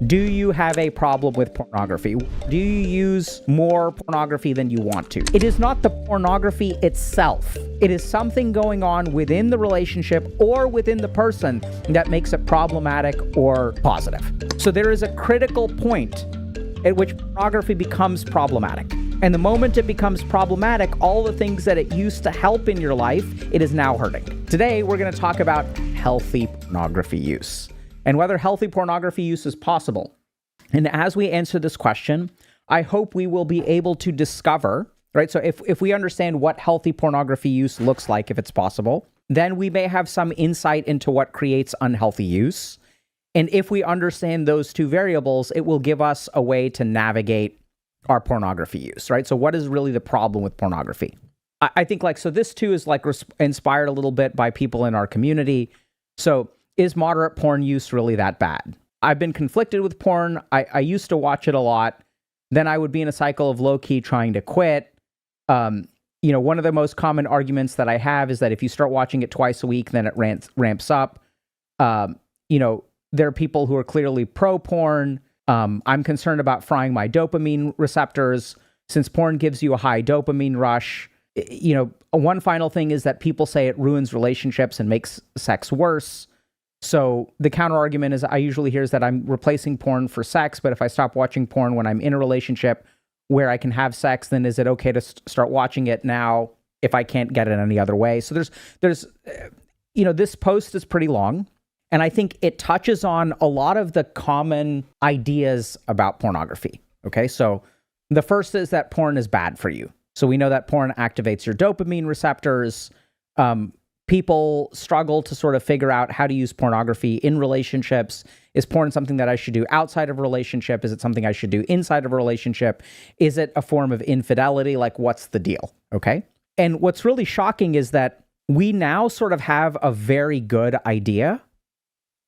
Do you have a problem with pornography? Do you use more pornography than you want to? It is not the pornography itself. It is something going on within the relationship or within the person that makes it problematic or positive. So there is a critical point at which pornography becomes problematic. And the moment it becomes problematic, all the things that it used to help in your life, it is now hurting. Today, we're going to talk about healthy pornography use and whether healthy pornography use is possible. And as we answer this question, I hope we will be able to discover, right? So if we understand what healthy pornography use looks like, if it's possible, then we may have some insight into what creates unhealthy use. And if we understand those two variables, it will give us a way to navigate our pornography use, right? So what is really the problem with pornography? I think so this too is inspired a little bit by people in our community. So is moderate porn use really that bad? I've been conflicted with porn. I used to watch it a lot. Then I would be in a cycle of low-key trying to quit. One of the most common arguments that I have is that if you start watching it twice a week, then it ramps up. There are people who are clearly pro-porn. I'm concerned about frying my dopamine receptors since porn gives you a high dopamine rush. One final thing is that people say it ruins relationships and makes sex worse. So the counter argument is I usually hear is that I'm replacing porn for sex, but if I stop watching porn when I'm in a relationship where I can have sex, then is it okay to start watching it now if I can't get it any other way? So there's this post is pretty long, and I think it touches on a lot of the common ideas about pornography. Okay, so the first is that porn is bad for you. So we know that porn activates your dopamine receptors. People struggle to sort of figure out how to use pornography in relationships. Is porn something that I should do outside of a relationship? Is it something I should do inside of a relationship? Is it a form of infidelity? What's the deal? Okay. And what's really shocking is that we now sort of have a very good idea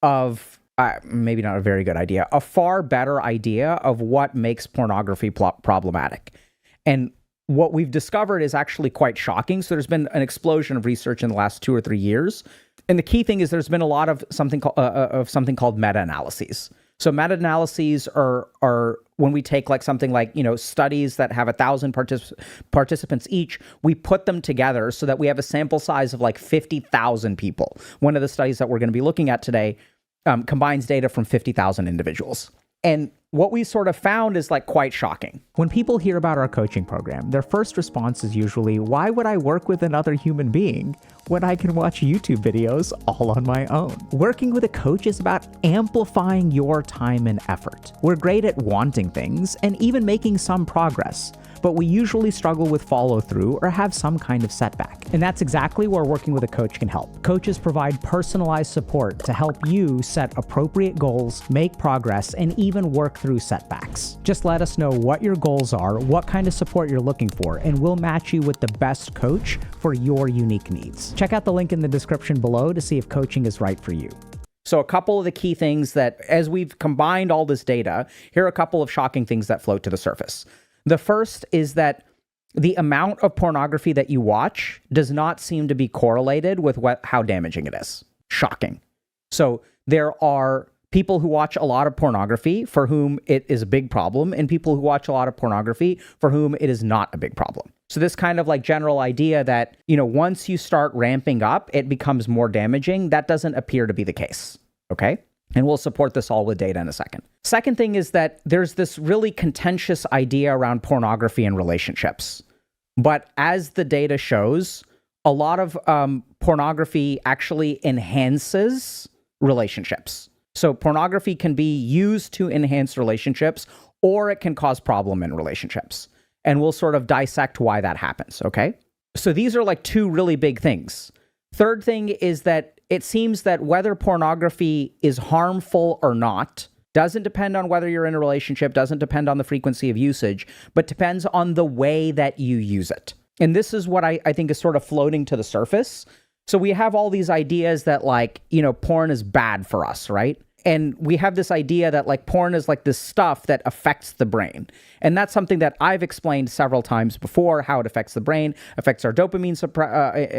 of, maybe not a very good idea, a far better idea of what makes pornography problematic. And what we've discovered is actually quite shocking. So there's been an explosion of research in the last 2 or 3 years. And the key thing is there's been a lot of something called meta-analyses. So meta-analyses are when we take studies that have 1,000 participants each, we put them together so that we have a sample size of 50,000 people. One of the studies that we're going to be looking at today combines data from 50,000 individuals. And what we sort of found is quite shocking. When people hear about our coaching program, their first response is usually, why would I work with another human being when I can watch YouTube videos all on my own? Working with a coach is about amplifying your time and effort. We're great at wanting things and even making some progress, but we usually struggle with follow through or have some kind of setback. And that's exactly where working with a coach can help. Coaches provide personalized support to help you set appropriate goals, make progress, and even work through setbacks. Just let us know what your goals are, what kind of support you're looking for, and we'll match you with the best coach for your unique needs. Check out the link in the description below to see if coaching is right for you. So a couple of the key things that, as we've combined all this data, here are a couple of shocking things that float to the surface. The first is that the amount of pornography that you watch does not seem to be correlated with how damaging it is. Shocking. So there are people who watch a lot of pornography for whom it is a big problem, and people who watch a lot of pornography for whom it is not a big problem. So this kind of general idea that, once you start ramping up, it becomes more damaging, that doesn't appear to be the case. Okay? And we'll support this all with data in a second. Second thing is that there's this really contentious idea around pornography and relationships. But as the data shows, a lot of pornography actually enhances relationships. So pornography can be used to enhance relationships, or it can cause problem in relationships. And we'll sort of dissect why that happens, okay? So these are two really big things. Third thing is that it seems that whether pornography is harmful or not doesn't depend on whether you're in a relationship, doesn't depend on the frequency of usage, but depends on the way that you use it. And this is what I think is sort of floating to the surface. So we have all these ideas that porn is bad for us, right? And we have this idea that porn is this stuff that affects the brain. And that's something that I've explained several times before, how it affects the brain, affects our dopamine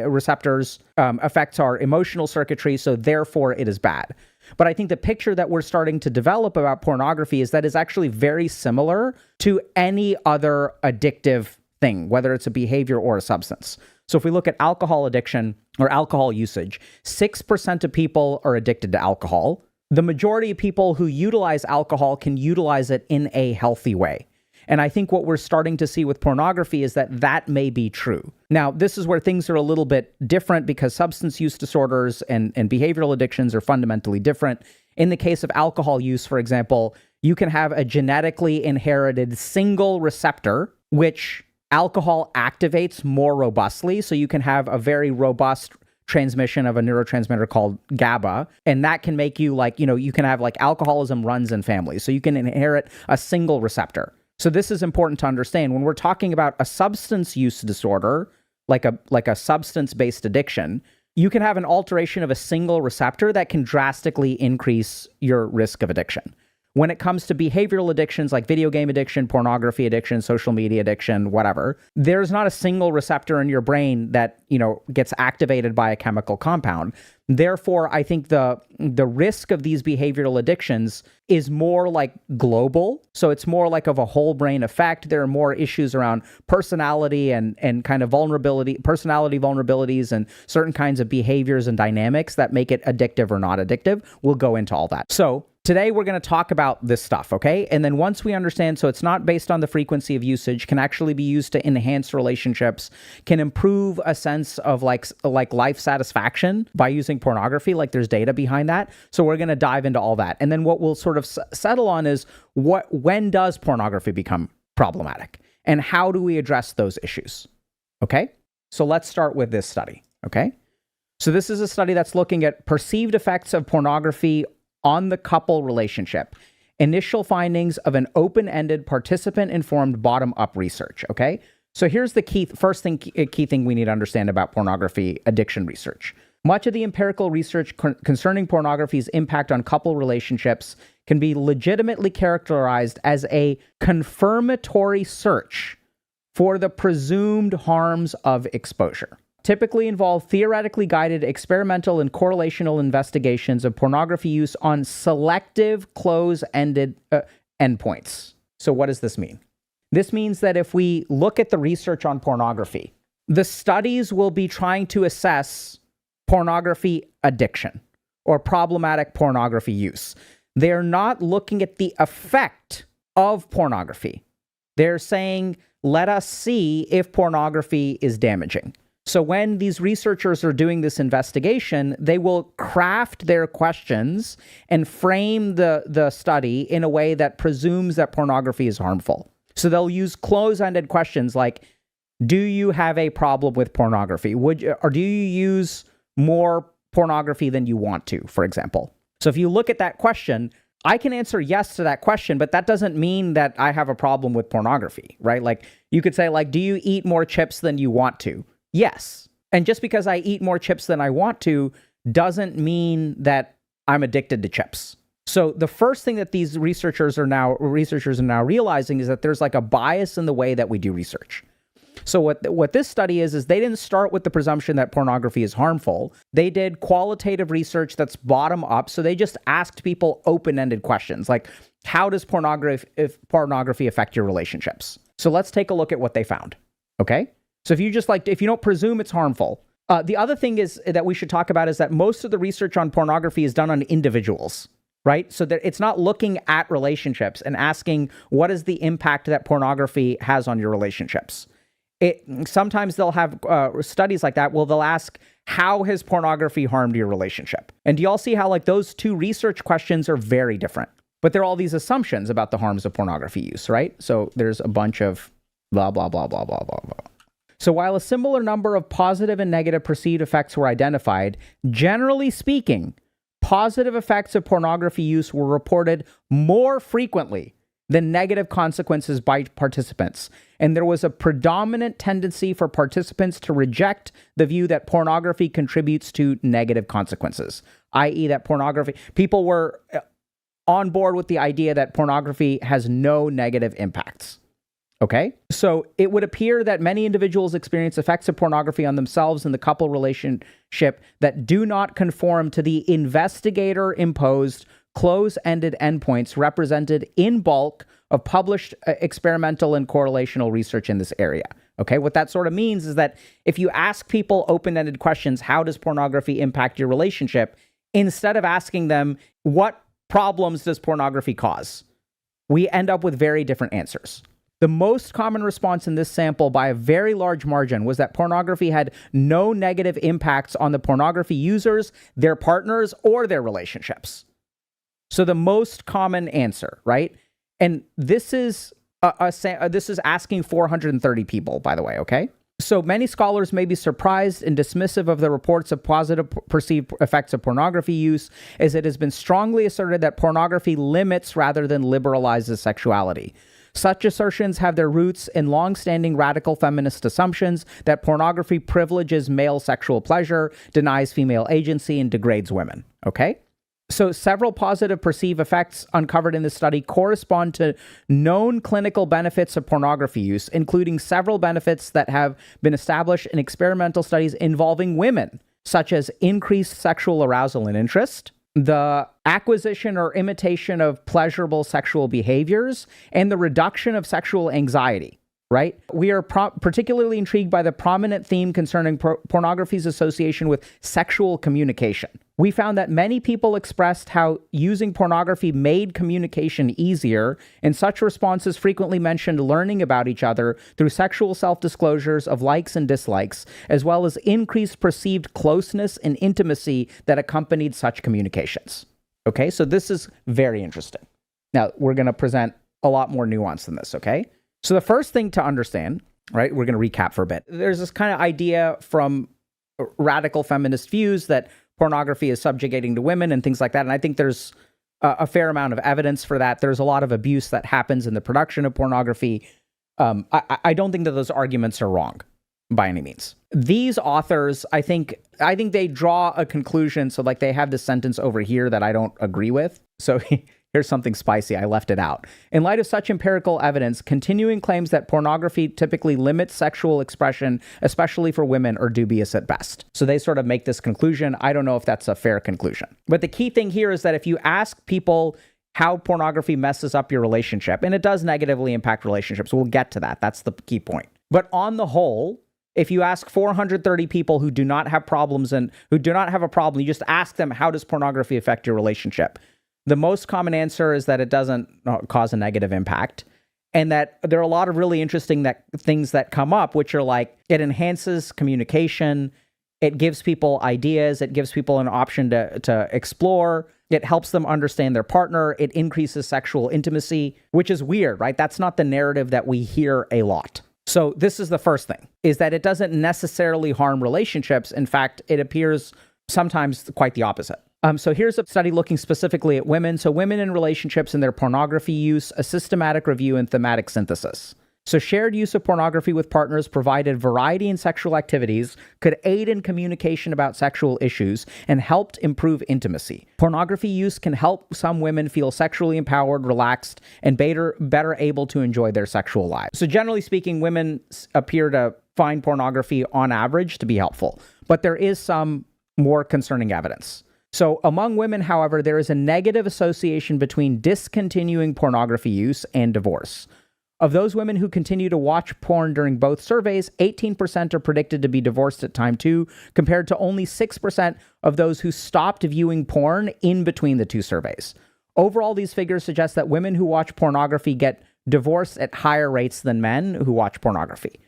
receptors, affects our emotional circuitry. So therefore it is bad. But I think the picture that we're starting to develop about pornography is that it's actually very similar to any other addictive thing, whether it's a behavior or a substance. So if we look at alcohol addiction or alcohol usage, 6% of people are addicted to alcohol. The majority of people who utilize alcohol can utilize it in a healthy way. And I think what we're starting to see with pornography is that that may be true. Now, this is where things are a little bit different because substance use disorders and behavioral addictions are fundamentally different. In the case of alcohol use, for example, you can have a genetically inherited single receptor, which alcohol activates more robustly. So you can have a very robust transmission of a neurotransmitter called GABA. And that can make you you can have alcoholism runs in families. So you can inherit a single receptor. So this is important to understand. When we're talking about a substance use disorder, like a substance-based addiction, you can have an alteration of a single receptor that can drastically increase your risk of addiction. When it comes to behavioral addictions like video game addiction, pornography addiction, social media addiction, whatever, there's not a single receptor in your brain that, gets activated by a chemical compound. Therefore, I think the risk of these behavioral addictions is more global. So it's more of a whole brain effect. There are more issues around personality and kind of personality vulnerabilities and certain kinds of behaviors and dynamics that make it addictive or not addictive. We'll go into all that. So today, we're going to talk about this stuff, okay? And then once we understand, so it's not based on the frequency of usage, can actually be used to enhance relationships, can improve a sense of life satisfaction by using pornography, there's data behind that. So we're going to dive into all that. And then what we'll sort of settle on is when does pornography become problematic? And how do we address those issues? Okay? So let's start with this study, okay? So this is a study that's looking at perceived effects of pornography on the couple relationship. Initial findings of an open-ended, participant-informed, bottom-up research, okay? So here's the key thing we need to understand about pornography addiction research. Much of the empirical research concerning pornography's impact on couple relationships can be legitimately characterized as a confirmatory search for the presumed harms of exposure. Typically involve theoretically guided experimental and correlational investigations of pornography use on selective close-ended endpoints. So what does this mean? This means that if we look at the research on pornography, the studies will be trying to assess pornography addiction or problematic pornography use. They're not looking at the effect of pornography. They're saying, let us see if pornography is damaging. So when these researchers are doing this investigation, they will craft their questions and frame the study in a way that presumes that pornography is harmful. So they'll use close-ended questions like, do you have a problem with pornography? Or do you use more pornography than you want to, for example? So if you look at that question, I can answer yes to that question, but that doesn't mean that I have a problem with pornography, right? You could say, do you eat more chips than you want to? Yes. And just because I eat more chips than I want to doesn't mean that I'm addicted to chips. So the first thing that these researchers are now realizing is that there's a bias in the way that we do research. So what this study is they didn't start with the presumption that pornography is harmful. They did qualitative research that's bottom up. So they just asked people open-ended questions like, how does pornography affect your relationships? So let's take a look at what they found. Okay? So if you don't presume it's harmful, the other thing is that we should talk about is that most of the research on pornography is done on individuals, right? So that it's not looking at relationships and asking what is the impact that pornography has on your relationships. Sometimes they'll have studies like that. Well, they'll ask, how has pornography harmed your relationship? And do y'all see how those two research questions are very different? But there are all these assumptions about the harms of pornography use, right? So there's a bunch of blah, blah, blah, blah, blah, blah, blah. So while a similar number of positive and negative perceived effects were identified, generally speaking, positive effects of pornography use were reported more frequently than negative consequences by participants. And there was a predominant tendency for participants to reject the view that pornography contributes to negative consequences, i.e. that people were on board with the idea that pornography has no negative impacts. Okay, so it would appear that many individuals experience effects of pornography on themselves and the couple relationship that do not conform to the investigator-imposed close-ended endpoints represented in bulk of published experimental and correlational research in this area. Okay, what that sort of means is that if you ask people open-ended questions, how does pornography impact your relationship, instead of asking them, what problems does pornography cause, we end up with very different answers. The most common response in this sample by a very large margin was that pornography had no negative impacts on the pornography users, their partners, or their relationships. So the most common answer, right? And this is asking 430 people, by the way, okay? So many scholars may be surprised and dismissive of the reports of positive perceived effects of pornography use, as it has been strongly asserted that pornography limits rather than liberalizes sexuality. Such assertions have their roots in long-standing radical feminist assumptions that pornography privileges male sexual pleasure, denies female agency, and degrades women, okay? So several positive perceived effects uncovered in this study correspond to known clinical benefits of pornography use, including several benefits that have been established in experimental studies involving women, such as increased sexual arousal and interest, the acquisition or imitation of pleasurable sexual behaviors, and the reduction of sexual anxiety. Right? We are particularly intrigued by the prominent theme concerning pornography's association with sexual communication. We found that many people expressed how using pornography made communication easier, and such responses frequently mentioned learning about each other through sexual self-disclosures of likes and dislikes, as well as increased perceived closeness and intimacy that accompanied such communications. Okay, so this is very interesting. Now, we're going to present a lot more nuance than this, okay? So the first thing to understand, right, we're going to recap for a bit. There's this kind of idea from radical feminist views that pornography is subjugating to women and things like that. And I think there's a fair amount of evidence for that. There's a lot of abuse that happens in the production of pornography. I don't think that those arguments are wrong by any means. These authors, I think they draw a conclusion. So like they have this sentence over here that I don't agree with. So here's something spicy. I left it out. In light of such empirical evidence, continuing claims that pornography typically limits sexual expression, especially for women, are dubious at best. So they sort of make this conclusion. I don't know if that's a fair conclusion. But the key thing here is that if you ask people how pornography messes up your relationship, and it does negatively impact relationships, we'll get to that. That's the key point. But on the whole, if you ask 430 people who do not have problems and who do not have a problem, you just ask them, how does pornography affect your relationship? The most common answer is that it doesn't cause a negative impact, and that there are a lot of really interesting things that come up, which are like, it enhances communication, it gives people ideas, it gives people an option to explore, it helps them understand their partner, it increases sexual intimacy, which is weird, right? That's not the narrative that we hear a lot. So this is the first thing, is that it doesn't necessarily harm relationships. In fact, it appears sometimes quite the opposite. So here's a study looking specifically at women. So women in relationships and their pornography use, a systematic review and thematic synthesis. So shared use of pornography with partners provided variety in sexual activities, could aid in communication about sexual issues, and helped improve intimacy. Pornography use can help some women feel sexually empowered, relaxed, and better able to enjoy their sexual lives. So generally speaking, women appear to find pornography on average to be helpful, but there is some more concerning evidence. So among women, however, there is a negative association between discontinuing pornography use and divorce. Of those women who continue to watch porn during both surveys, 18% are predicted to be divorced at time 2, compared to only 6% of those who stopped viewing porn in between the two surveys. Overall, these figures suggest that women who watch pornography get divorced at higher rates than men who watch pornography.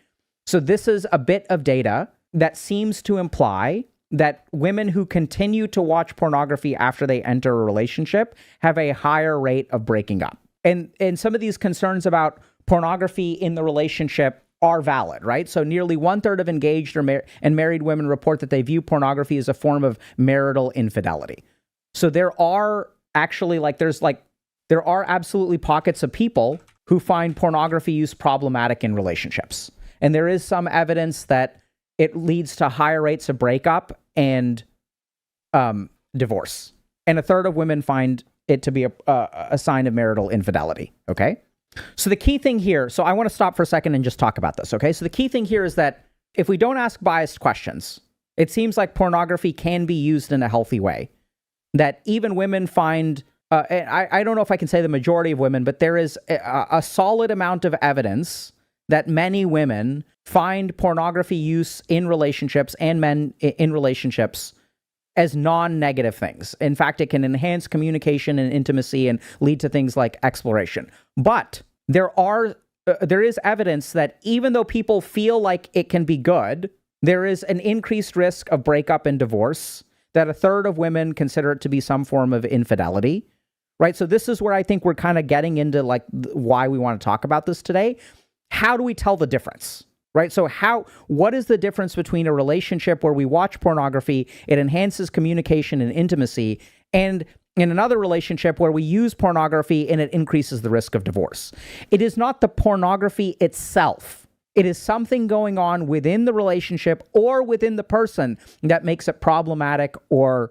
So this is a bit of data that seems to imply that women who continue to watch pornography after they enter a relationship have a higher rate of breaking up. And some of these concerns about pornography in the relationship are valid, right? So nearly 1/3 of engaged and married women report that they view pornography as a form of marital infidelity. So there are actually there are absolutely pockets of people who find pornography use problematic in relationships. And there is some evidence that it leads to higher rates of breakup and divorce. And 1/3 of women find it to be a sign of marital infidelity, okay? So the key thing here, so I want to stop for a second and just talk about this, okay? So the key thing here is that if we don't ask biased questions, it seems like pornography can be used in a healthy way. That even women find, I don't know if I can say the majority of women, but there is a solid amount of evidence that many women find pornography use in relationships and men in relationships as non-negative things. In fact, it can enhance communication and intimacy and lead to things like exploration. But there is evidence that even though people feel like it can be good, there is an increased risk of breakup and divorce, that a third of women consider it to be some form of infidelity, right? So this is where I think we're kind of getting into like why we want to talk about this today. How do we tell the difference? Right? So what is the difference between a relationship where we watch pornography, it enhances communication and intimacy, and in another relationship where we use pornography and it increases the risk of divorce? It is not the pornography itself. It is something going on within the relationship or within the person that makes it problematic or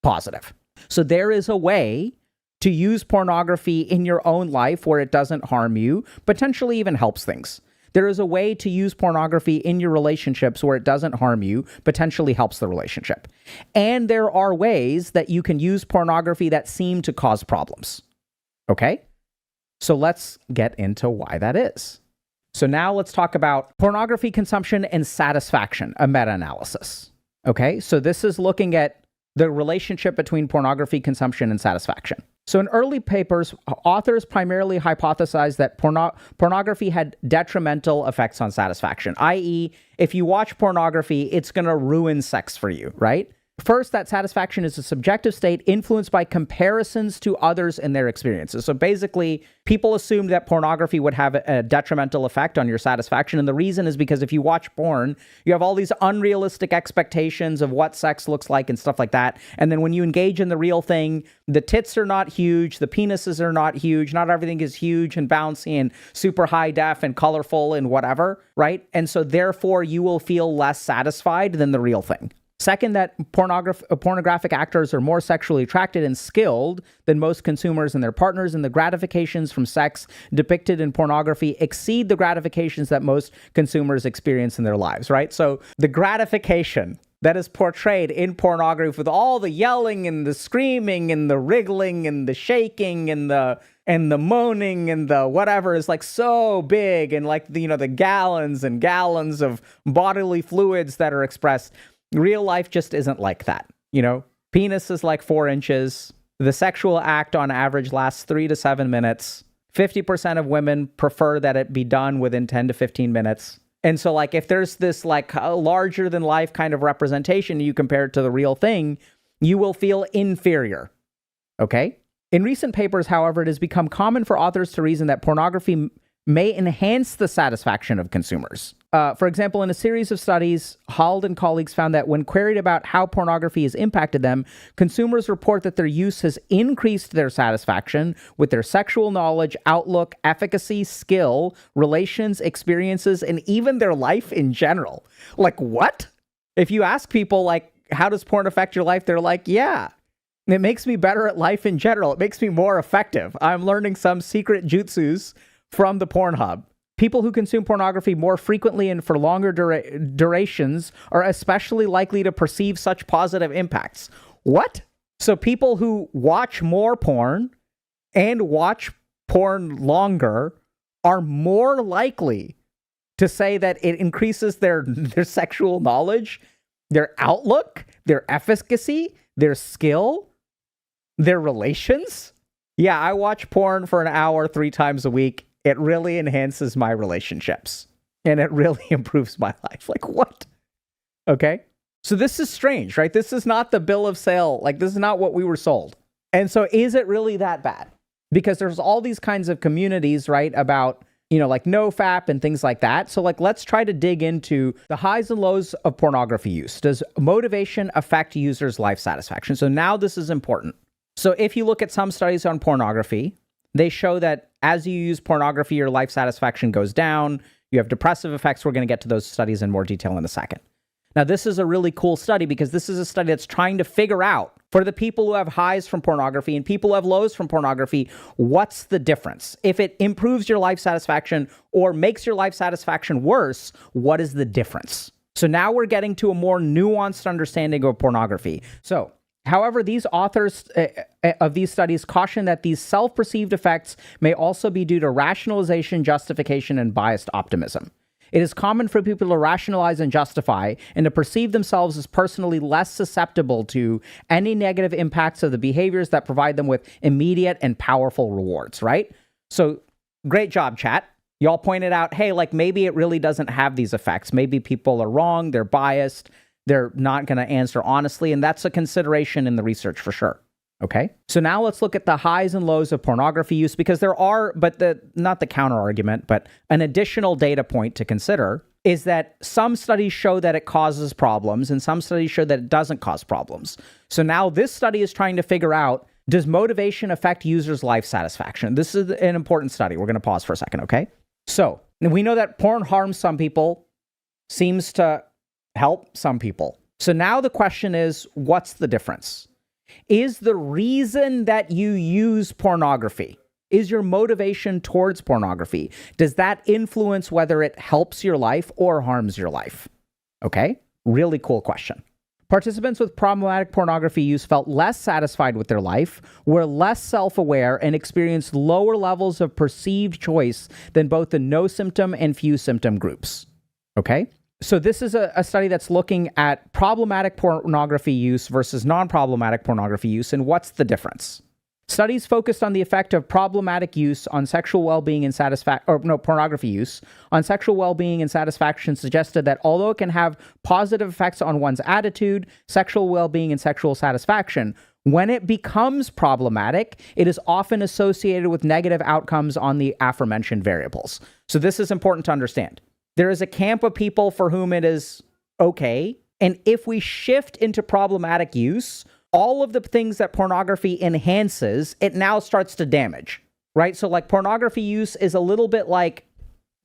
positive. So there is a way to use pornography in your own life where it doesn't harm you, potentially even helps things. There is a way to use pornography in your relationships where it doesn't harm you, potentially helps the relationship. And there are ways that you can use pornography that seem to cause problems. Okay? So let's get into why that is. So now let's talk about pornography consumption and satisfaction, a meta-analysis. Okay? So this is looking at the relationship between pornography consumption and satisfaction. So in early papers, authors primarily hypothesized that pornography had detrimental effects on satisfaction, i.e., if you watch pornography, it's going to ruin sex for you, right? First, that satisfaction is a subjective state influenced by comparisons to others and their experiences. So basically, people assumed that pornography would have a detrimental effect on your satisfaction. And the reason is because if you watch porn, you have all these unrealistic expectations of what sex looks like and stuff like that. And then when you engage in the real thing, the tits are not huge, the penises are not huge, not everything is huge and bouncy and super high def and colorful and whatever, right? And so therefore, you will feel less satisfied than the real thing. Second, that pornographic actors are more sexually attracted and skilled than most consumers and their partners, and the gratifications from sex depicted in pornography exceed the gratifications that most consumers experience in their lives, right? So the gratification that is portrayed in pornography with all the yelling and the screaming and the wriggling and the shaking and the moaning and the whatever is like so big, and like the gallons and gallons of bodily fluids that are expressed. Real life just isn't like that. Penis is like 4 inches. The sexual act on average lasts 3 to 7 minutes. 50% of women prefer that it be done within 10 to 15 minutes. And so like if there's this like larger than life kind of representation, you compare it to the real thing, you will feel inferior. Okay? In recent papers, however, it has become common for authors to reason that pornography may enhance the satisfaction of consumers. For example, in a series of studies, Hald and colleagues found that when queried about how pornography has impacted them, consumers report that their use has increased their satisfaction with their sexual knowledge, outlook, efficacy, skill, relations, experiences, and even their life in general. Like, what? If you ask people, like, how does porn affect your life? They're like, yeah. It makes me better at life in general. It makes me more effective. I'm learning some secret jutsus from the Pornhub. People who consume pornography more frequently and for longer durations are especially likely to perceive such positive impacts. What? So people who watch more porn and watch porn longer are more likely to say that it increases their sexual knowledge, their outlook, their efficacy, their skill, their relations. Yeah, I watch porn for an hour 3 times a week. It really enhances my relationships and it really improves my life. Like, what? Okay. So this is strange, right? This is not the bill of sale. Like, this is not what we were sold. And so is it really that bad? Because there's all these kinds of communities, right? About, like NoFap and things like that. So like, let's try to dig into the highs and lows of pornography use. Does motivation affect users' life satisfaction? So now this is important. So if you look at some studies on pornography, they show that as you use pornography, your life satisfaction goes down. You have depressive effects. We're going to get to those studies in more detail in a second. Now, this is a really cool study because this is a study that's trying to figure out For the people who have highs from pornography and people who have lows from pornography, what's the difference? If it improves your life satisfaction or makes your life satisfaction worse, what is the difference? So now we're getting to a more nuanced understanding of pornography. So, however, these authors of these studies caution that these self-perceived effects may also be due to rationalization, justification, and biased optimism. It is common for people to rationalize and justify and to perceive themselves as personally less susceptible to any negative impacts of the behaviors that provide them with immediate and powerful rewards, right? So great job, chat. Y'all pointed out, hey, like maybe it really doesn't have these effects. Maybe people are wrong, they're biased, they're not going to answer honestly, and that's a consideration in the research for sure. Okay, so now let's look at the highs and lows of pornography use, because there are, not the counter argument, but an additional data point to consider is that some studies show that it causes problems and some studies show that it doesn't cause problems. So now this study is trying to figure out, does motivation affect users' life satisfaction? This is an important study. We're going to pause for a second, okay? So we know that porn harms some people, seems to help some people. So now the question is, what's the difference? Is the reason that you use pornography, is your motivation towards pornography, does that influence whether it helps your life or harms your life? Okay, really cool question. Participants with problematic pornography use felt less satisfied with their life, were less self-aware, and experienced lower levels of perceived choice than both the no symptom and few symptom groups. Okay? So this is a study that's looking at problematic pornography use versus non-problematic pornography use, and what's the difference? Studies focused on the effect of problematic use on sexual well-being and pornography use on sexual well-being and satisfaction suggested that although it can have positive effects on one's attitude, sexual well-being, and sexual satisfaction, when it becomes problematic, it is often associated with negative outcomes on the aforementioned variables. So this is important to understand. There is a camp of people for whom it is okay. And if we shift into problematic use, all of the things that pornography enhances, it now starts to damage, right? So like pornography use is a little bit like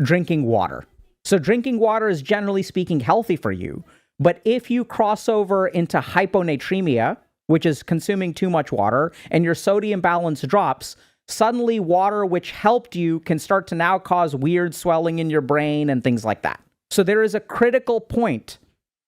drinking water. So drinking water is generally speaking healthy for you. But if you cross over into hyponatremia, which is consuming too much water, and your sodium balance drops, suddenly water which helped you can start to now cause weird swelling in your brain and things like that. So there is a critical point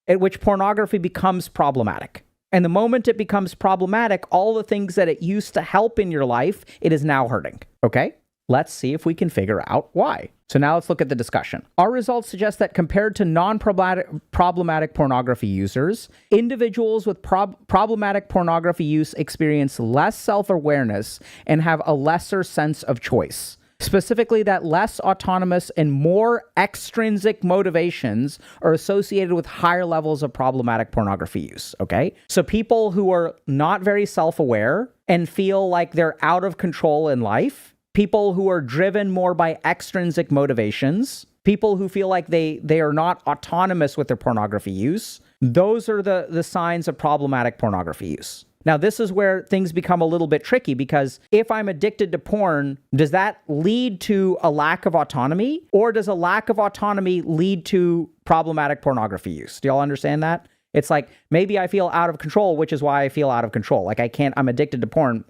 at which pornography becomes problematic. And the moment it becomes problematic, all the things that it used to help in your life, it is now hurting. Okay? Let's see if we can figure out why. So now let's look at the discussion. Our results suggest that compared to non-problematic pornography users, individuals with problematic pornography use experience less self-awareness and have a lesser sense of choice. Specifically, that less autonomous and more extrinsic motivations are associated with higher levels of problematic pornography use, okay? So people who are not very self-aware and feel like they're out of control in life, people who are driven more by extrinsic motivations, people who feel like they are not autonomous with their pornography use, those are the signs of problematic pornography use. Now, this is where things become a little bit tricky, because if I'm addicted to porn, does that lead to a lack of autonomy, or does a lack of autonomy lead to problematic pornography use? Do y'all understand that? It's like, maybe I feel out of control, which is why I feel out of control. Like I'm addicted to porn.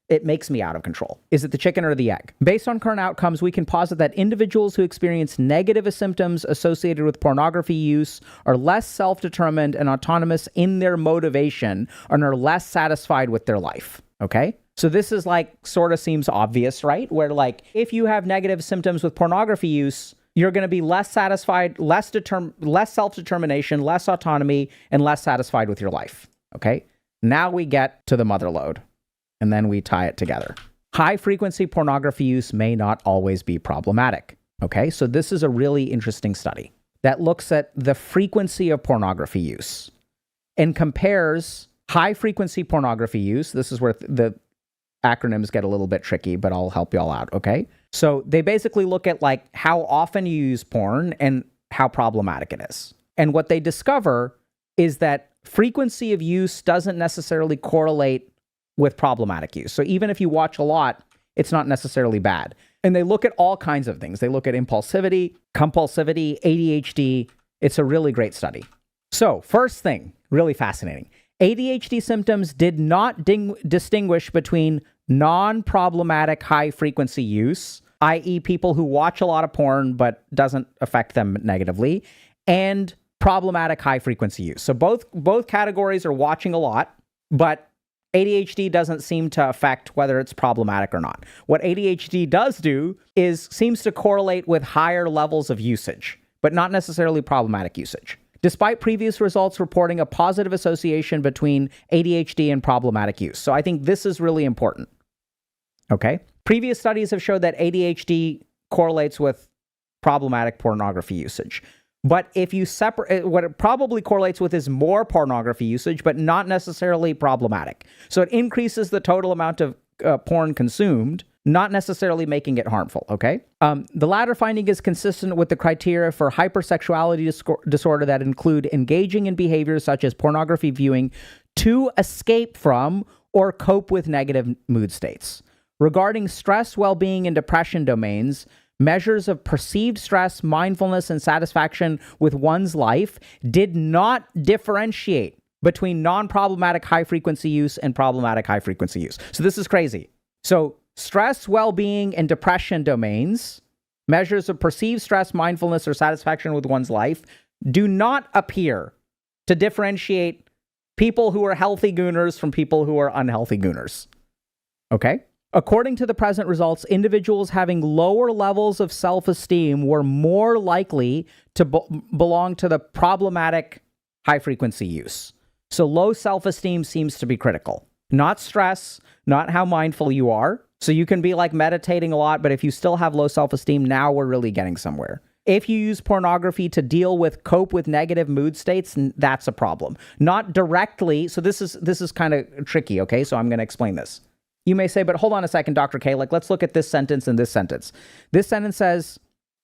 It makes me out of control. Is it the chicken or the egg? Based on current outcomes, we can posit that individuals who experience negative symptoms associated with pornography use are less self-determined and autonomous in their motivation and are less satisfied with their life. Okay? So this is like sort of seems obvious, right? Where like if you have negative symptoms with pornography use, you're going to be less satisfied, less self-determination, less autonomy, and less satisfied with your life. Okay? Now we get to the mother lode. And then we tie it together. High-frequency pornography use may not always be problematic. Okay, so this is a really interesting study that looks at the frequency of pornography use and compares high-frequency pornography use. This is where the acronyms get a little bit tricky, but I'll help y'all out, okay? So they basically look at like how often you use porn and how problematic it is. And what they discover is that frequency of use doesn't necessarily correlate with problematic use. So even if you watch a lot, it's not necessarily bad. And they look at all kinds of things. They look at impulsivity, compulsivity, ADHD. It's a really great study. So first thing, really fascinating. ADHD symptoms did not distinguish between non-problematic high-frequency use, i.e. people who watch a lot of porn but doesn't affect them negatively, and problematic high-frequency use. So both categories are watching a lot, but ADHD doesn't seem to affect whether it's problematic or not. What ADHD does do is seems to correlate with higher levels of usage, but not necessarily problematic usage, despite previous results reporting a positive association between ADHD and problematic use. So I think this is really important. Okay? Previous studies have showed that ADHD correlates with problematic pornography usage. But if you separate, what it probably correlates with is more pornography usage, but not necessarily problematic. So it increases the total amount of porn consumed, not necessarily making it harmful, okay? The latter finding is consistent with the criteria for hypersexuality disorder that include engaging in behaviors such as pornography viewing to escape from or cope with negative mood states. Regarding stress, well-being, and depression domains, measures of perceived stress, mindfulness, and satisfaction with one's life did not differentiate between non-problematic high-frequency use and problematic high-frequency use. So this is crazy. So stress, well-being, and depression domains, measures of perceived stress, mindfulness, or satisfaction with one's life, do not appear to differentiate people who are healthy gooners from people who are unhealthy gooners. Okay? According to the present results, individuals having lower levels of self-esteem were more likely to belong to the problematic high-frequency use. So low self-esteem seems to be critical. Not stress, not how mindful you are. So you can be like meditating a lot, but if you still have low self-esteem, now we're really getting somewhere. If you use pornography to cope with negative mood states, that's a problem. Not directly. So this is kind of tricky, okay? So I'm going to explain this. You may say, but hold on a second, Dr. K, let's look at this sentence and this sentence. This sentence says,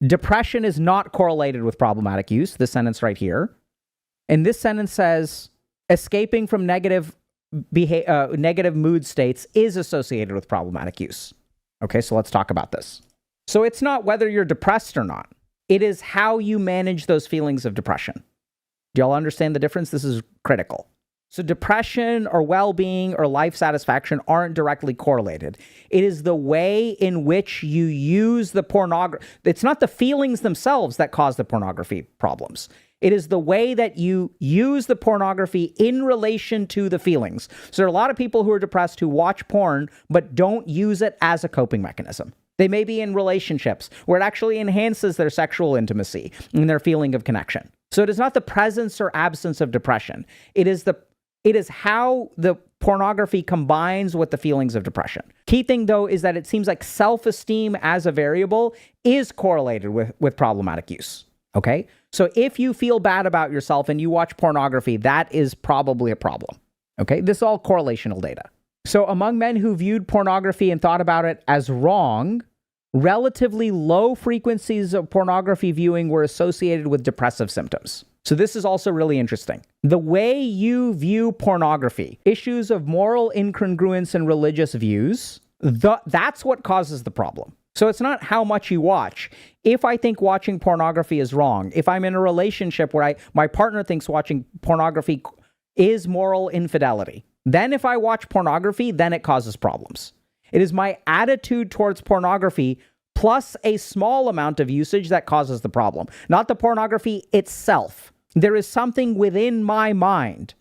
depression is not correlated with problematic use, this sentence right here. And this sentence says, escaping from negative mood states is associated with problematic use. Okay, so let's talk about this. So it's not whether you're depressed or not. It is how you manage those feelings of depression. Do y'all understand the difference? This is critical. So depression or well-being or life satisfaction aren't directly correlated. It is the way in which you use the pornography. It's not the feelings themselves that cause the pornography problems. It is the way that you use the pornography in relation to the feelings. So there are a lot of people who are depressed who watch porn but don't use it as a coping mechanism. They may be in relationships where it actually enhances their sexual intimacy and their feeling of connection. So it is not the presence or absence of depression. It is how the pornography combines with the feelings of depression. Key thing, though, is that it seems like self-esteem as a variable is correlated with problematic use, okay? So if you feel bad about yourself and you watch pornography, that is probably a problem, okay? This is all correlational data. So among men who viewed pornography and thought about it as wrong, relatively low frequencies of pornography viewing were associated with depressive symptoms. So this is also really interesting. The way you view pornography, issues of moral incongruence and religious views, that's what causes the problem. So it's not how much you watch. If I think watching pornography is wrong, if I'm in a relationship where my partner thinks watching pornography is moral infidelity, then if I watch pornography, then it causes problems. It is my attitude towards pornography plus a small amount of usage that causes the problem, not the pornography itself. There is something within my mind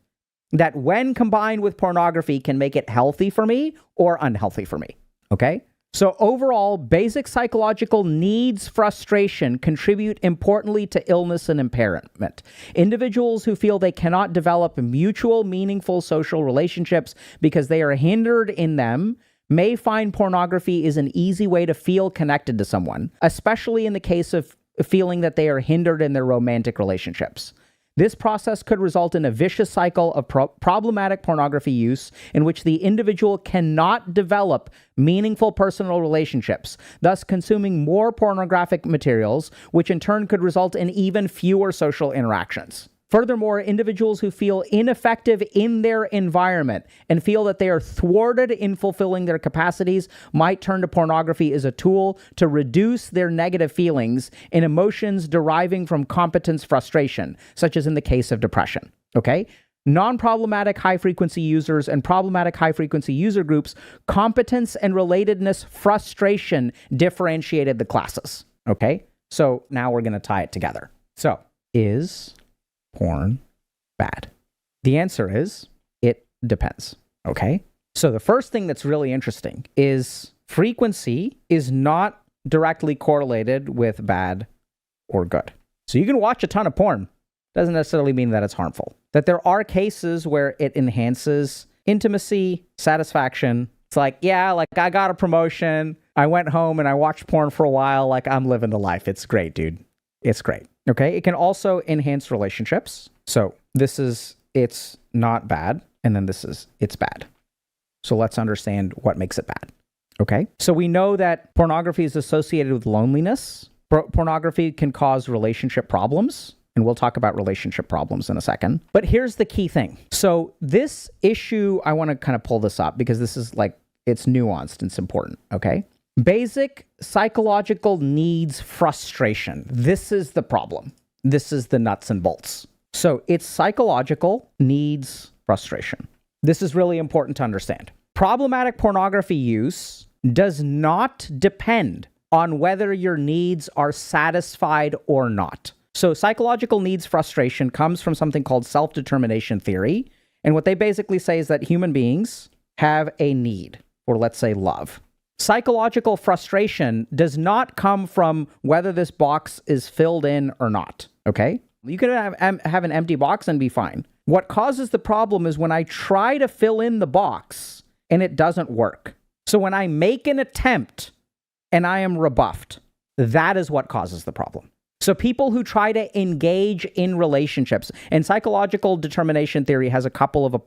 that when combined with pornography can make it healthy for me or unhealthy for me, okay? So overall, basic psychological needs frustration contribute importantly to illness and impairment. Individuals who feel they cannot develop mutual, meaningful social relationships because they are hindered in them may find pornography is an easy way to feel connected to someone, especially in the case of feeling that they are hindered in their romantic relationships. This process could result in a vicious cycle of problematic pornography use in which the individual cannot develop meaningful personal relationships, thus consuming more pornographic materials, which in turn could result in even fewer social interactions. Furthermore, individuals who feel ineffective in their environment and feel that they are thwarted in fulfilling their capacities might turn to pornography as a tool to reduce their negative feelings and emotions deriving from competence frustration, such as in the case of depression. Okay? non-problematic high-frequency users and problematic high-frequency user groups, competence and relatedness frustration differentiated the classes. Okay? So now we're going to tie it together. So, is porn bad? The answer is, it depends. Okay? So the first thing that's really interesting is frequency is not directly correlated with bad or good. So you can watch a ton of porn. Doesn't necessarily mean that it's harmful. That there are cases where it enhances intimacy, satisfaction. It's like, yeah, like I got a promotion. I went home and I watched porn for a while. Like I'm living the life. It's great, dude. It's great. Okay. It can also enhance relationships. So it's not bad. And then it's bad. So let's understand what makes it bad. Okay. So we know that pornography is associated with loneliness. Pornography can cause relationship problems. And we'll talk about relationship problems in a second. But here's the key thing. So this issue, I want to kind of pull this up because this is like, it's nuanced and it's important. Okay. Basic psychological needs frustration. This is the problem. This is the nuts and bolts. So it's psychological needs frustration. This is really important to understand. Problematic pornography use does not depend on whether your needs are satisfied or not. So psychological needs frustration comes from something called self-determination theory. And what they basically say is that human beings have a need, or let's say love. Psychological frustration does not come from whether this box is filled in or not, okay? You can have an empty box and be fine. What causes the problem is when I try to fill in the box and it doesn't work. So when I make an attempt and I am rebuffed, that is what causes the problem. So people who try to engage in relationships, and psychological determination theory has a couple of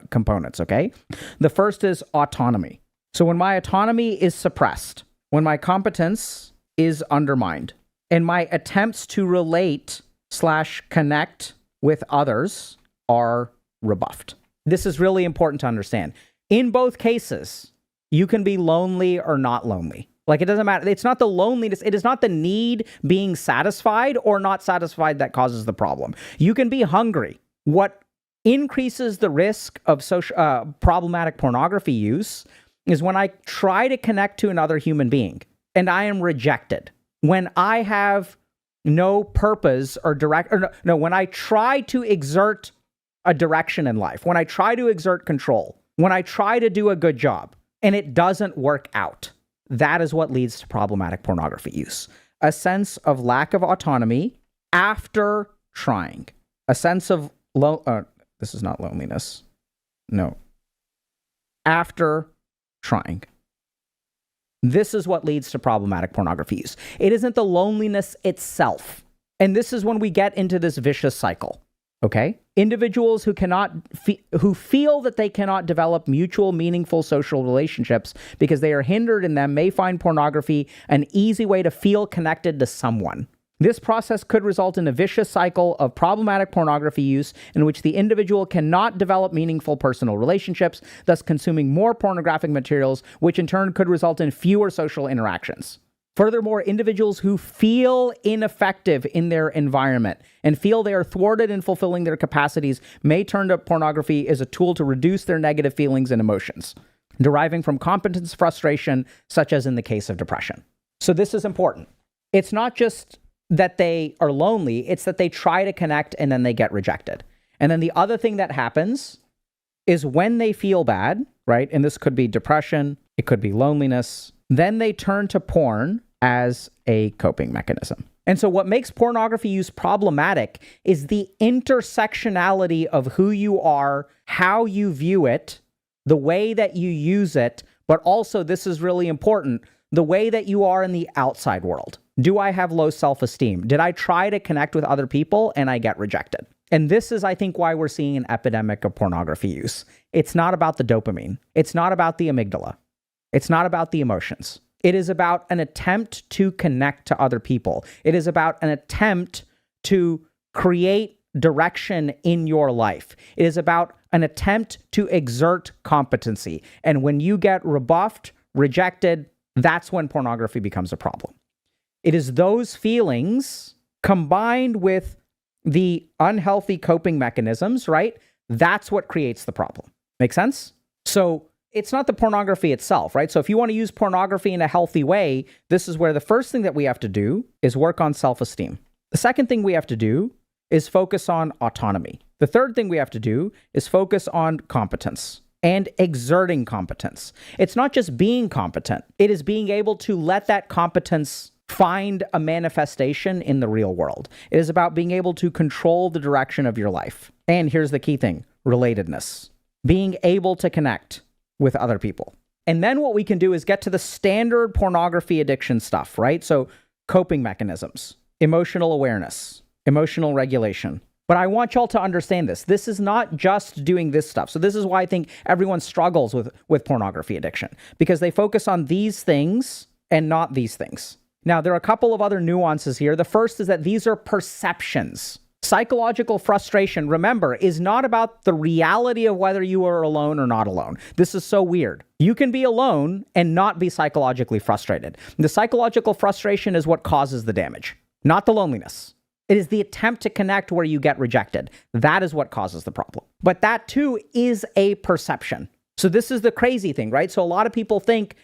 components, okay? The first is autonomy. So when my autonomy is suppressed, when my competence is undermined, and my attempts to relate/connect with others are rebuffed. This is really important to understand. In both cases, you can be lonely or not lonely. Like, it doesn't matter. It's not the loneliness. It is not the need being satisfied or not satisfied that causes the problem. You can be hungry. What increases the risk of problematic pornography use is when I try to connect to another human being and I am rejected. When I have no purpose or when I try to exert a direction in life, when I try to exert control, when I try to do a good job and it doesn't work out. That is what leads to problematic pornography use. A sense of lack of autonomy after trying. A sense of this is not loneliness. No. After trying. This is what leads to problematic pornography use. It isn't the loneliness itself. And this is when we get into this vicious cycle. Okay? Individuals who feel that they cannot develop mutual, meaningful social relationships because they are hindered in them may find pornography an easy way to feel connected to someone. This process could result in a vicious cycle of problematic pornography use in which the individual cannot develop meaningful personal relationships, thus consuming more pornographic materials, which in turn could result in fewer social interactions. Furthermore, individuals who feel ineffective in their environment and feel they are thwarted in fulfilling their capacities may turn to pornography as a tool to reduce their negative feelings and emotions, deriving from competence frustration, such as in the case of depression. So this is important. It's not just that they are lonely, it's that they try to connect and then they get rejected. And then the other thing that happens is when they feel bad, right? And this could be depression, it could be loneliness, then they turn to porn as a coping mechanism. And so what makes pornography use problematic is the intersectionality of who you are, how you view it, the way that you use it, but also, this is really important, the way that you are in the outside world. Do I have low self-esteem? Did I try to connect with other people and I get rejected? And this is, I think, why we're seeing an epidemic of pornography use. It's not about the dopamine. It's not about the amygdala. It's not about the emotions. It is about an attempt to connect to other people. It is about an attempt to create direction in your life. It is about an attempt to exert competency. And when you get rebuffed, rejected, that's when pornography becomes a problem. It is those feelings combined with the unhealthy coping mechanisms, right? That's what creates the problem. Make sense? So it's not the pornography itself, right? So if you want to use pornography in a healthy way, this is where the first thing that we have to do is work on self-esteem. The second thing we have to do is focus on autonomy. The third thing we have to do is focus on competence and exerting competence. It's not just being competent. It is being able to let that competence find a manifestation in the real world. It is about being able to control the direction of your life. And here's the key thing, relatedness. Being able to connect with other people. And then what we can do is get to the standard pornography addiction stuff, right? So coping mechanisms, emotional awareness, emotional regulation. But I want y'all to understand this. This is not just doing this stuff. So this is why I think everyone struggles with pornography addiction, because they focus on these things and not these things. Now, there are a couple of other nuances here. The first is that these are perceptions. Psychological frustration, remember, is not about the reality of whether you are alone or not alone. This is so weird. You can be alone and not be psychologically frustrated. The psychological frustration is what causes the damage, not the loneliness. It is the attempt to connect where you get rejected. That is what causes the problem. But that too is a perception. So this is the crazy thing, right? So a lot of people think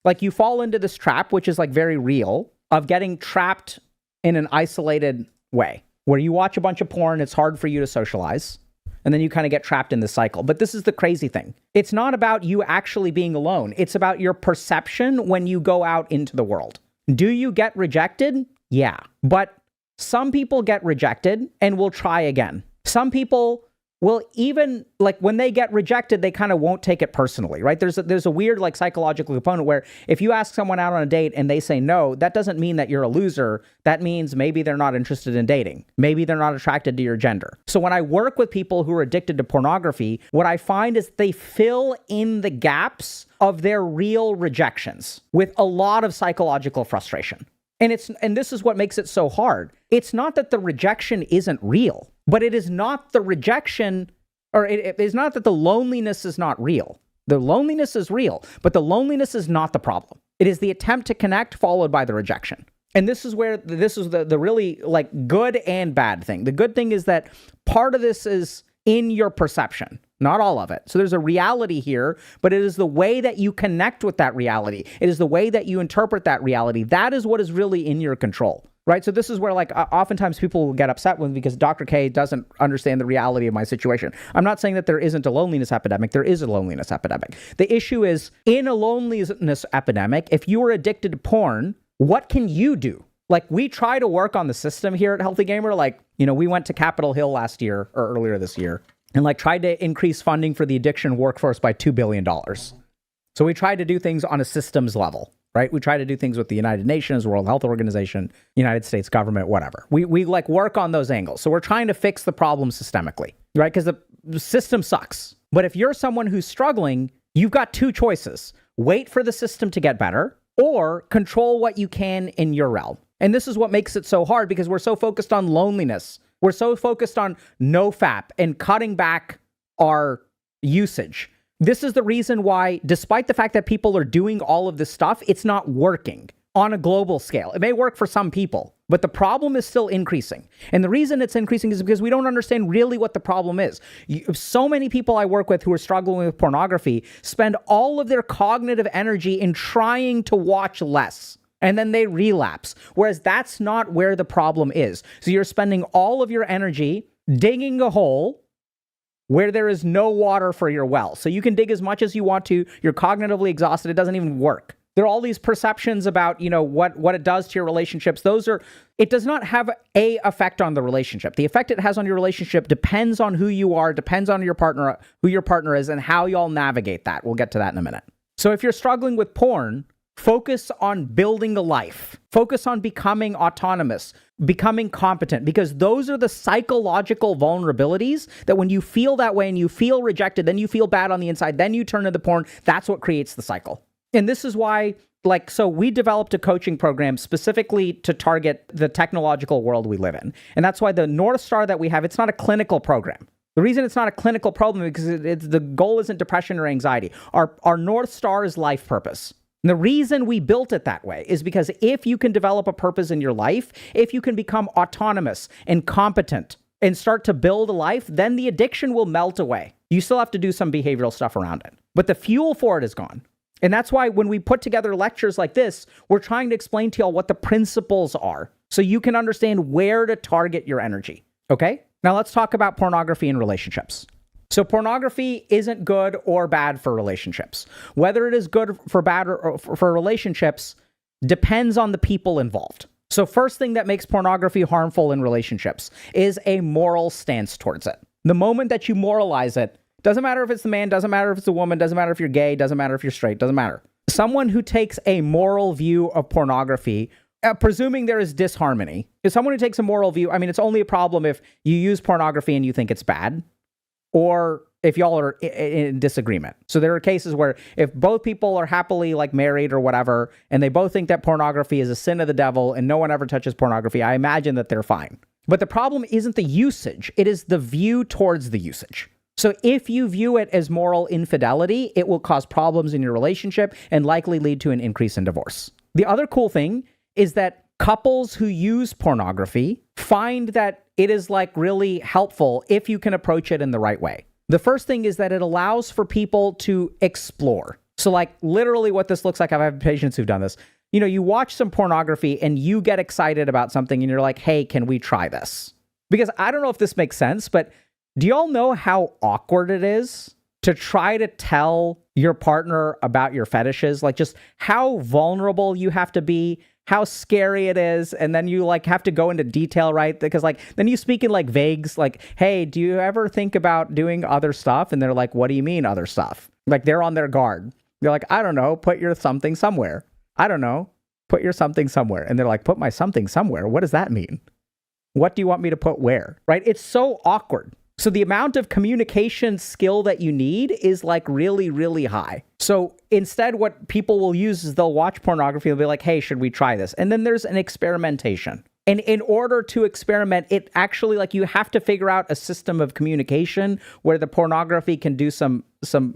like you fall into this trap, which is like very real, of getting trapped in an isolated way where you watch a bunch of porn, it's hard for you to socialize, and then you kind of get trapped in this cycle. But this is the crazy thing. It's not about you actually being alone. It's about your perception when you go out into the world. Do you get rejected? Yeah. But some people get rejected and will try again. Some people will even, like when they get rejected, they kind of won't take it personally, right? There's a weird like psychological component where if you ask someone out on a date and they say no, that doesn't mean that you're a loser. That means maybe they're not interested in dating. Maybe they're not attracted to your gender. So when I work with people who are addicted to pornography, what I find is they fill in the gaps of their real rejections with a lot of psychological frustration. And this is what makes it so hard. It's not that the rejection isn't real, but it is not the rejection, or it is not that the loneliness is not real. The loneliness is real, but the loneliness is not the problem. It is the attempt to connect followed by the rejection. And this is where this is the really like good and bad thing. The good thing is that part of this is in your perception, not all of it. So there's a reality here, but it is the way that you connect with that reality. It is the way that you interpret that reality. That is what is really in your control, right? So this is where like oftentimes people will get upset with me because Dr. K doesn't understand the reality of my situation. I'm not saying that there isn't a loneliness epidemic. There is a loneliness epidemic. The issue is in a loneliness epidemic, if you are addicted to porn, what can you do? Like we try to work on the system here at Healthy Gamer. Like, you know, we went to Capitol Hill last year or earlier this year and like tried to increase funding for the addiction workforce by $2 billion. So we tried to do things on a systems level, right? We try to do things with the United Nations, World Health Organization, United States government, whatever. We like work on those angles. So we're trying to fix the problem systemically, right? Because the system sucks. But if you're someone who's struggling, you've got two choices. Wait for the system to get better or control what you can in your realm. And this is what makes it so hard because we're so focused on loneliness. We're so focused on NoFap and cutting back our usage. This is the reason why, despite the fact that people are doing all of this stuff, it's not working on a global scale. It may work for some people, but the problem is still increasing. And the reason it's increasing is because we don't understand really what the problem is. So many people I work with who are struggling with pornography spend all of their cognitive energy in trying to watch less. And then they relapse, whereas that's not where the problem is. So you're spending all of your energy digging a hole where there is no water for your well. So you can dig as much as you want to. You're cognitively exhausted. It doesn't even work. There are all these perceptions about, you know, what it does to your relationships. It does not have a effect on the relationship. The effect it has on your relationship depends on who you are, depends on your partner, who your partner is, and how y'all navigate that. We'll get to that in a minute. So if you're struggling with porn, focus on building a life. Focus on becoming autonomous, becoming competent, because those are the psychological vulnerabilities that when you feel that way and you feel rejected, then you feel bad on the inside, then you turn to the porn. That's what creates the cycle. And this is why, so we developed a coaching program specifically to target the technological world we live in. And that's why the North Star that we have, it's not a clinical program. The reason it's not a clinical problem is because the goal isn't depression or anxiety. Our North Star is life purpose. And the reason we built it that way is because if you can develop a purpose in your life, if you can become autonomous and competent and start to build a life, then the addiction will melt away. You still have to do some behavioral stuff around it, but the fuel for it is gone. And that's why when we put together lectures like this, we're trying to explain to y'all what the principles are so you can understand where to target your energy. Okay? Now let's talk about pornography in relationships. So pornography isn't good or bad for relationships. Whether it is good for bad or for relationships depends on the people involved. So first thing that makes pornography harmful in relationships is a moral stance towards it. The moment that you moralize it, doesn't matter if it's the man, doesn't matter if it's the woman, doesn't matter if you're gay, doesn't matter if you're straight, doesn't matter. Someone who takes a moral view of pornography, presuming there is disharmony, is someone who takes a moral view. I mean, it's only a problem if you use pornography and you think it's bad, or if y'all are in disagreement. So there are cases where if both people are happily like married or whatever, and they both think that pornography is a sin of the devil and no one ever touches pornography, I imagine that they're fine. But the problem isn't the usage, it is the view towards the usage. So if you view it as moral infidelity, it will cause problems in your relationship and likely lead to an increase in divorce. The other cool thing is that couples who use pornography find that it is like really helpful if you can approach it in the right way. The first thing is that it allows for people to explore. So like literally what this looks like, I've had patients who've done this. You know, you watch some pornography and you get excited about something and you're like, hey, can we try this? Because I don't know if this makes sense, but do y'all know how awkward it is to try to tell your partner about your fetishes? Like just how vulnerable you have to be, how scary it is. And then you like have to go into detail, right? Because like, then you speak in like vagues, like, hey, do you ever think about doing other stuff? And they're like, what do you mean other stuff? Like they're on their guard. They're like, I don't know, put your something somewhere. I don't know, put your something somewhere. And they're like, put my something somewhere. What does that mean? What do you want me to put where? Right? It's so awkward. So the amount of communication skill that you need is like really, really high. So instead, what people will use is they'll watch pornography and they'll be like, hey, should we try this? And then there's an experimentation. And in order to experiment, it actually like you have to figure out a system of communication where the pornography can do some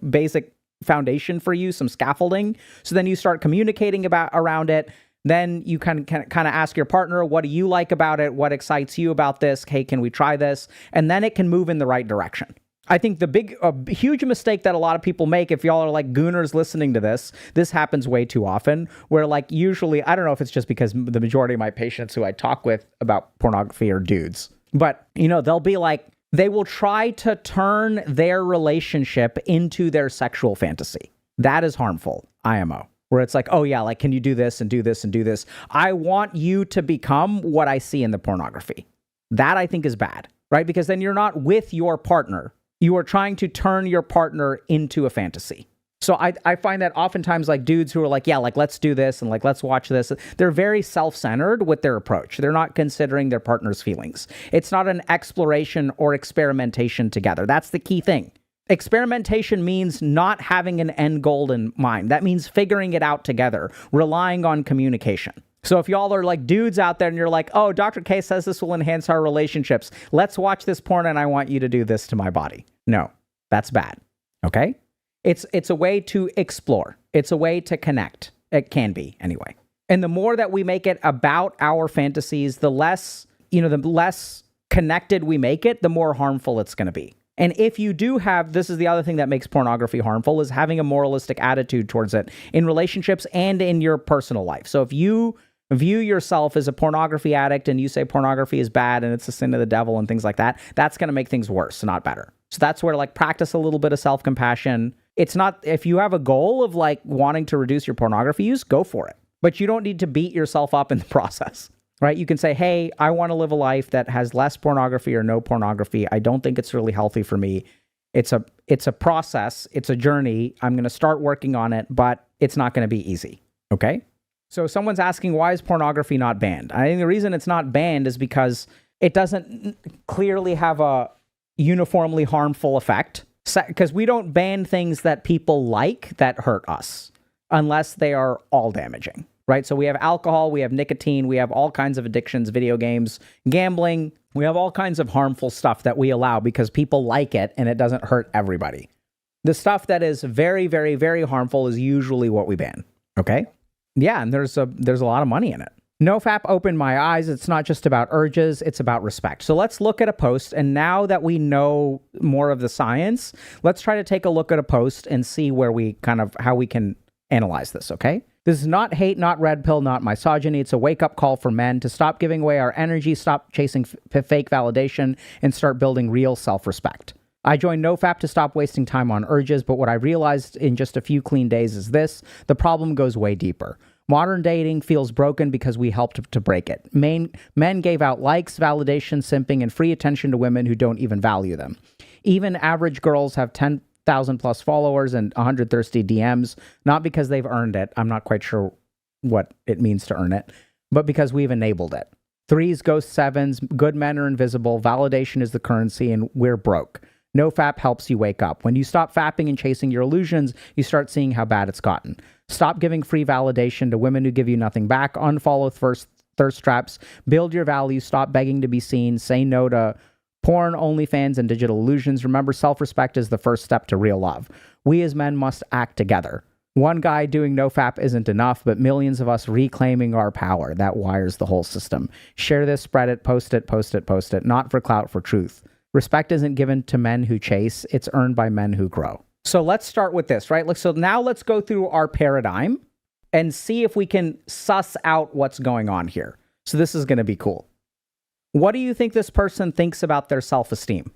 basic foundation for you, some scaffolding. So then you start communicating around it. Then you can kind of ask your partner, what do you like about it? What excites you about this? Hey, can we try this? And then it can move in the right direction. I think the huge mistake that a lot of people make, if y'all are like gooners listening to this happens way too often, where like usually, I don't know if it's just because the majority of my patients who I talk with about pornography are dudes, but you know, they'll be like, they will try to turn their relationship into their sexual fantasy. That is harmful, IMO. Where it's like, oh yeah, like, can you do this and do this and do this? I want you to become what I see in the pornography. That I think is bad, right? Because then you're not with your partner. You are trying to turn your partner into a fantasy. So I find that oftentimes like dudes who are like, yeah, like, let's do this and like, let's watch this. They're very self-centered with their approach. They're not considering their partner's feelings. It's not an exploration or experimentation together. That's the key thing. Experimentation means not having an end goal in mind. That means figuring it out together, relying on communication. So if y'all are like dudes out there and you're like, oh, Dr. K says this will enhance our relationships. Let's watch this porn and I want you to do this to my body. No, that's bad. Okay? It's a way to explore. It's a way to connect. It can be anyway. And the more that we make it about our fantasies, the less connected we make it, the more harmful it's going to be. And if you do have, this is the other thing that makes pornography harmful, is having a moralistic attitude towards it in relationships and in your personal life. So if you view yourself as a pornography addict and you say pornography is bad and it's a sin of the devil and things like that, that's going to make things worse, not better. So that's where like practice a little bit of self-compassion. It's not, if you have a goal of like wanting to reduce your pornography use, go for it. But you don't need to beat yourself up in the process. Right? You can say, hey, I want to live a life that has less pornography or no pornography. I don't think it's really healthy for me. It's a process. It's a journey. I'm going to start working on it, but it's not going to be easy. Okay? So someone's asking, why is pornography not banned? I think the reason it's not banned is because it doesn't clearly have a uniformly harmful effect. Because we don't ban things that people like that hurt us unless they are all damaging. Right? So we have alcohol, we have nicotine, we have all kinds of addictions, video games, gambling. We have all kinds of harmful stuff that we allow because people like it and it doesn't hurt everybody. The stuff that is very, very, very harmful is usually what we ban. Okay? Yeah, and there's a lot of money in it. NoFap opened my eyes. It's not just about urges, it's about respect. So let's look at a post. And now that we know more of the science, let's try to take a look at a post and see where we how we can analyze this, okay? This is not hate, not red pill, not misogyny. It's a wake-up call for men to stop giving away our energy, stop chasing fake validation, and start building real self-respect. I joined NoFap to stop wasting time on urges, but what I realized in just a few clean days is this: the problem goes way deeper. Modern dating feels broken because we helped to break it. Men gave out likes, validation, simping, and free attention to women who don't even value them. Even average girls have 10,000 plus followers and 100 thirsty DMs, not because they've earned it. I'm not quite sure what it means to earn it, but because we've enabled it. Threes, ghost sevens, good men are invisible, validation is the currency, and we're broke. NoFap helps you wake up. When you stop fapping and chasing your illusions, you start seeing how bad it's gotten. Stop giving free validation to women who give you nothing back. Unfollow thirst traps. Build your value. Stop begging to be seen. Say no to porn, OnlyFans, and digital illusions. Remember, self-respect is the first step to real love. We as men must act together. One guy doing NoFap isn't enough, but millions of us reclaiming our power. That wires the whole system. Share this, spread it, post it, post it, post it. Not for clout, for truth. Respect isn't given to men who chase. It's earned by men who grow. So let's start with this, right? So now let's go through our paradigm and see if we can suss out what's going on here. So this is going to be cool. What do you think this person thinks about their self-esteem?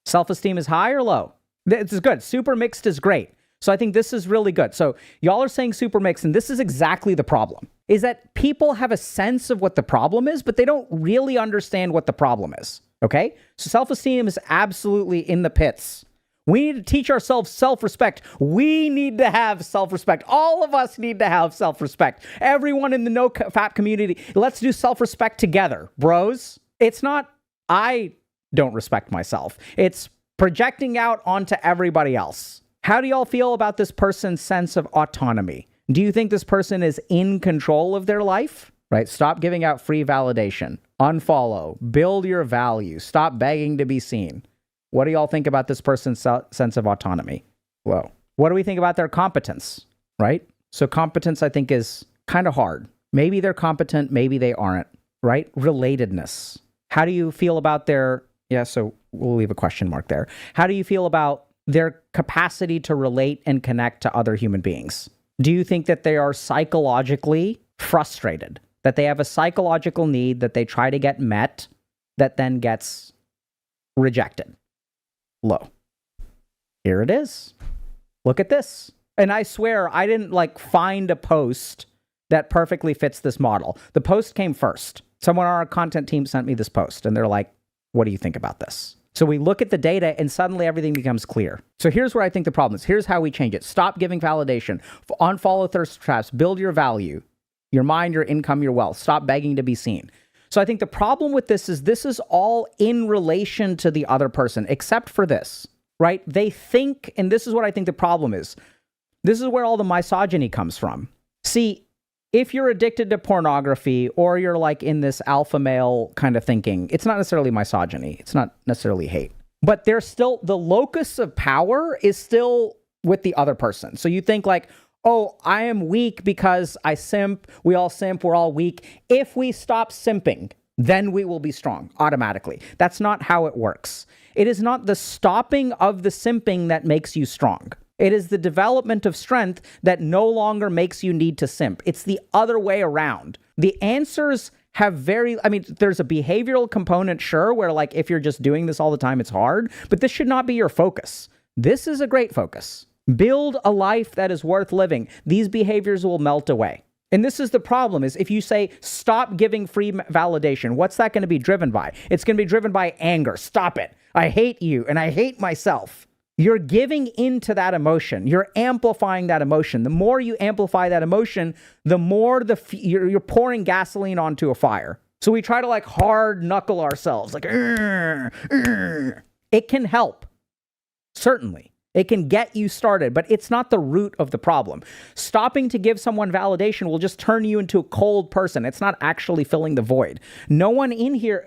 Self-esteem is high or low? This is good. Super mixed is great. So I think this is really good. So y'all are saying super mixed, and this is exactly the problem, is that people have a sense of what the problem is, but they don't really understand what the problem is. Okay? So self-esteem is absolutely in the pits. We need to teach ourselves self-respect. We need to have self-respect. All of us need to have self-respect. Everyone in the NoFap community, let's do self-respect together, bros. It's not, I don't respect myself. It's projecting out onto everybody else. How do y'all feel about this person's sense of autonomy? Do you think this person is in control of their life? Right? Stop giving out free validation. Unfollow. Build your value. Stop begging to be seen. What do y'all think about this person's sense of autonomy? Whoa. What do we think about their competence? Right? So competence, I think, is kind of hard. Maybe they're competent, maybe they aren't. Right? Relatedness. How do you feel about their... Yeah, so we'll leave a question mark there. How do you feel about their capacity to relate and connect to other human beings? Do you think that they are psychologically frustrated? That they have a psychological need that they try to get met that then gets rejected? Low. Here it is. Look at this. And I swear I didn't find a post that perfectly fits this model. The post came first. Someone on our content team sent me this post and they're like, what do you think about this? So we look at the data and suddenly everything becomes clear. So here's where I think the problem is. Here's how we change it. Stop giving validation. Unfollow thirst traps. Build your value. Your mind, your income, your wealth. Stop begging to be seen. So I think the problem with this is all in relation to the other person, except for this, right? They think, and this is what I think the problem is. This is where all the misogyny comes from. See, if you're addicted to pornography or you're in this alpha male kind of thinking, it's not necessarily misogyny. It's not necessarily hate. But there's still, the locus of power is still with the other person. So you think oh, I am weak because I simp. We all simp. We're all weak. If we stop simping, then we will be strong automatically. That's not how it works. It is not the stopping of the simping that makes you strong. It is the development of strength that no longer makes you need to simp. It's the other way around. The answers have there's a behavioral component, sure, where if you're just doing this all the time, it's hard, but this should not be your focus. This is a great focus. Build a life that is worth living. These behaviors will melt away. And this is the problem, is if you say, stop giving free validation, what's that going to be driven by? It's going to be driven by anger. Stop it. I hate you and I hate myself. You're giving into that emotion. You're amplifying that emotion. The more you amplify that emotion, the more you're pouring gasoline onto a fire. So we try to hard knuckle ourselves, It can help. Certainly. It can get you started, but it's not the root of the problem. Stopping to give someone validation will just turn you into a cold person. It's not actually filling the void. Nowhere in here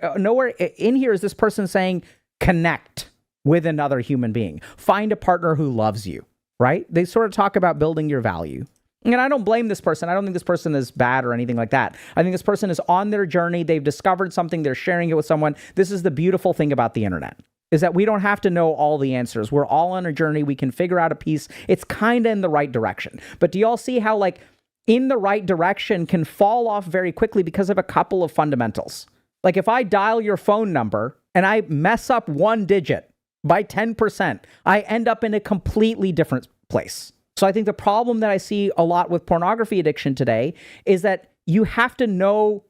is this person saying, connect with another human being. Find a partner who loves you, right? They sort of talk about building your value. And I don't blame this person. I don't think this person is bad or anything like that. I think this person is on their journey. They've discovered something. They're sharing it with someone. This is the beautiful thing about the internet, is that we don't have to know all the answers. We're all on a journey. We can figure out a piece. It's kind of in the right direction. But do y'all see how, like, in the right direction can fall off very quickly because of a couple of fundamentals? Like, if I dial your phone number and I mess up one digit by 10%, I end up in a completely different place. So I think the problem that I see a lot with pornography addiction today is that you have to know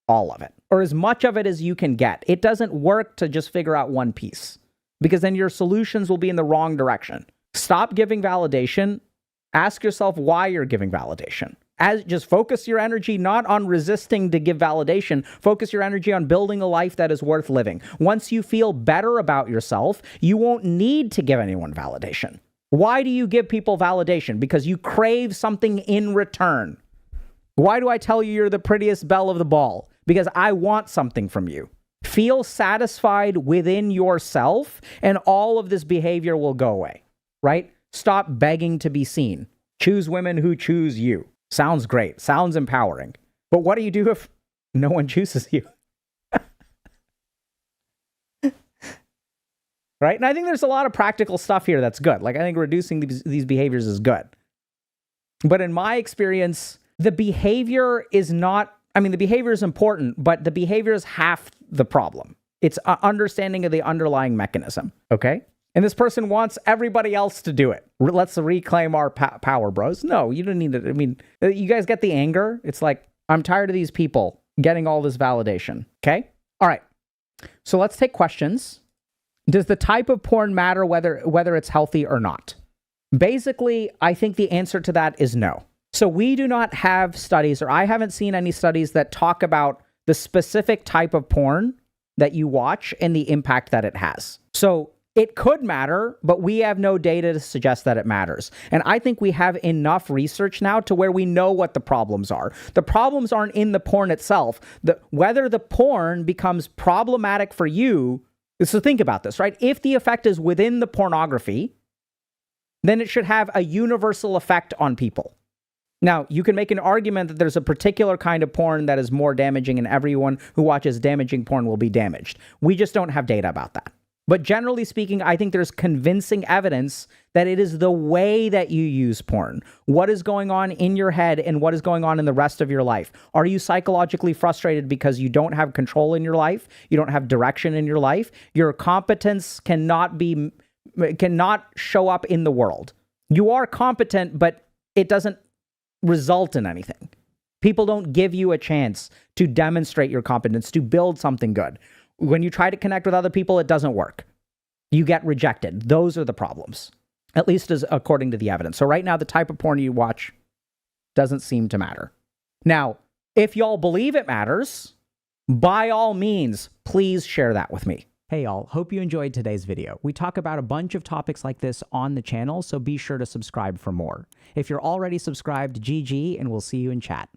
all of it, or as much of it as you can get. It doesn't work to just figure out one piece, because then your solutions will be in the wrong direction. Stop giving validation. Ask yourself why you're giving validation. Just focus your energy not on resisting to give validation. Focus your energy on building a life that is worth living. Once you feel better about yourself, you won't need to give anyone validation. Why do you give people validation? Because you crave something in return. Why do I tell you you're the prettiest belle of the ball? Because I want something from you. Feel satisfied within yourself, and all of this behavior will go away, right? Stop begging to be seen. Choose women who choose you. Sounds great. Sounds empowering. But what do you do if no one chooses you? Right? And I think there's a lot of practical stuff here that's good. Like, I think reducing these behaviors is good. But in my experience, the behavior is not, I mean, the behavior is important, but the behavior is half the problem. It's an understanding of the underlying mechanism, okay? And this person wants everybody else to do it. Let's reclaim our power, bros. No, you don't need it. I mean, you guys get the anger? It's like, I'm tired of these people getting all this validation, okay? All right, so let's take questions. Does the type of porn matter whether it's healthy or not? Basically, I think the answer to that is no. So we do not have studies, or I haven't seen any studies that talk about the specific type of porn that you watch and the impact that it has. So it could matter, but we have no data to suggest that it matters. And I think we have enough research now to where we know what the problems are. The problems aren't in the porn itself. Whether the porn becomes problematic for you. So think about this, right? If the effect is within the pornography, then it should have a universal effect on people. Now, you can make an argument that there's a particular kind of porn that is more damaging, and everyone who watches damaging porn will be damaged. We just don't have data about that. But generally speaking, I think there's convincing evidence that it is the way that you use porn. What is going on in your head and what is going on in the rest of your life? Are you psychologically frustrated because you don't have control in your life? You don't have direction in your life? Your competence cannot show up in the world. You are competent, but it doesn't result in anything. People don't give you a chance to demonstrate your competence, to build something good. When you try to connect with other people, it doesn't work. You get rejected. Those are the problems, at least as according to the evidence. So right now, the type of porn you watch doesn't seem to matter. Now, if y'all believe it matters, by all means, please share that with me. Hey y'all, hope you enjoyed today's video. We talk about a bunch of topics like this on the channel, so be sure to subscribe for more. If you're already subscribed, GG, and we'll see you in chat.